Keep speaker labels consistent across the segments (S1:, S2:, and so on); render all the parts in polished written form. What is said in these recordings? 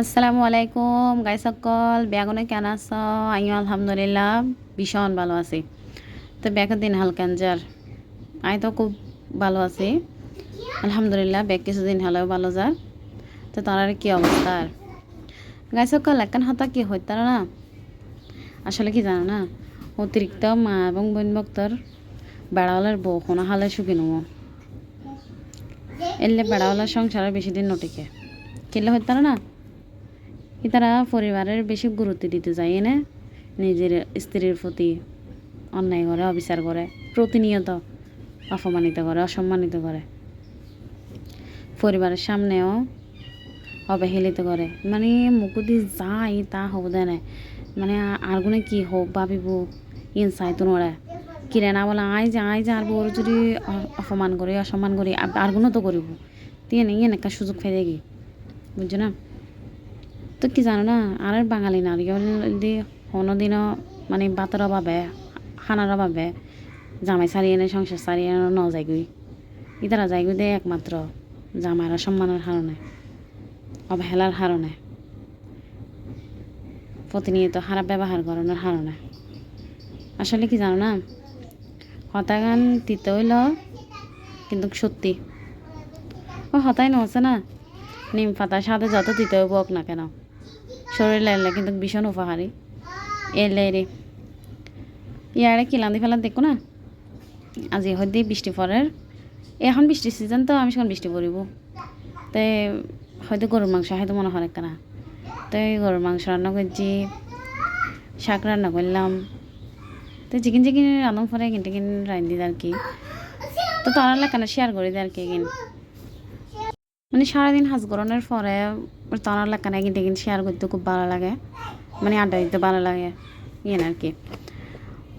S1: আসসালামু আলাইকুম গাই সকল বেগুনে কেন আছো? আমিও আলহামদুলিল্লাহ ভীষণ ভালো আছি। তো ব্যাগের দিন হালকানজার আমি তো খুব ভালো আছি আলহামদুলিল্লাহ। ব্যাগ কিছুদিন হলেও ভালো যার। তো তার কি অবস্থা আর গাই সকল একখান হতা কি হইতার না, আসলে কি জানো না, অতিরিক্ত মা এবং বোন ভক্তর বেড়াওয়ালার বউ কোনো হালে সুখী নমো এলে বেড়াওয়ালার সংসারের বেশি দিন নটিকে কিনলে হইতার না। তারা পরিবারের বেশি গুরুত্ব দিতে যায় এনে নিজের স্ত্রীর প্রতি অন্যায় করে, অবিচার করে, প্রতিনিয়ত অপমানিত করে, অসম্মানিত করে, পরিবারের সামনেও অবহেলিত করে। মানে মুকুদি যাই তা হব দেয় না, মানে আর গুনে কি হোক ভাবিব ইন চাইতো নড়ে কিরে না বলে আই যে আর বউর যদি অপমান করি, অসম্মান করি আর গুণও তো করিব দিয়ে নেই একটা সুযোগ ফেলে গিয়ে, বুঝছো না। তো কি জানো না, আর বাঙালি নারীও দিয়ে কোনোদিনও মানে ভাতের অভাবে, খানার অভাবে জামাই সারিয়ে এনে সংসার সারিয়ে ন যায়গুই। ইতারা যায়গুই দেয় একমাত্র জামাইরা সম্মানের হারণে, অবহেলার হারণে, প্রতিনিয়ত খারাপ ব্যবহার করানোর হারণে। আসলে কি জানো না, হতাগান দিতে হইল কিন্তু সত্যি ও হতাই নছে না। নিম পাতার সাথে যত দিতে হইব হোক না কেন শরীরে এলে কিন্তু ভীষণ উপকারী। এলে রে ইয়ারে কিলান্দি ফেলার দেখো না, আজি হয়তো বৃষ্টি পরের, এখন বৃষ্টির সিজন তো আমি সেখানে বৃষ্টি পড়িব, তাই হয়তো গরুর মাংস হয়তো মনে হয় একটা না। তাই গরুর মাংস রান্না করছি, শাক রান্না করলাম, তো চিকেন রান্না পরে কিন্তু রান্ধি আর কি। তো তারা লেখানা শেয়ার করে দেয় আর কি। মানে সারাদিন হাজ গরনের পরে তারা লেখানা কিন্তু শেয়ার করতে খুব ভালো লাগে, মানে আড্ডা দিতে ভালো লাগে ইয়ে আর কি।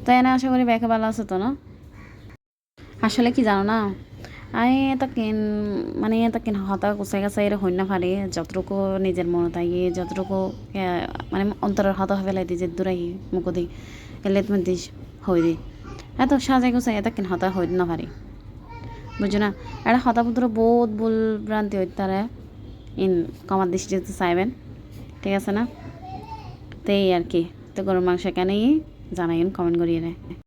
S1: তো এনে আশা করি ব্যাকে ভালো আছে তো না। আসলে কি জানো না, আমি তাকিন মানে তাকিন হতা কুচাই কাছাই হই না পারি যতটুকু নিজের মনে থাকি, যতটুকু মানে অন্তরের হতা ফেলাই দিই যে দূরাই মুখ দিই এলে তুমি দিস হই দিই এত সাজাই গুছাই তাকিন হতা হই না পারি, বুঝছো না। একটা হতাপুত্র বোধ ভুল ভ্রান্তি হইতে তারা ইন কমার দৃষ্টিতে চাইবেন, ঠিক আছে না। তো এই আর কি। তো গরুর মাংস কেনই জানাইন কমেন্ট করিয়ে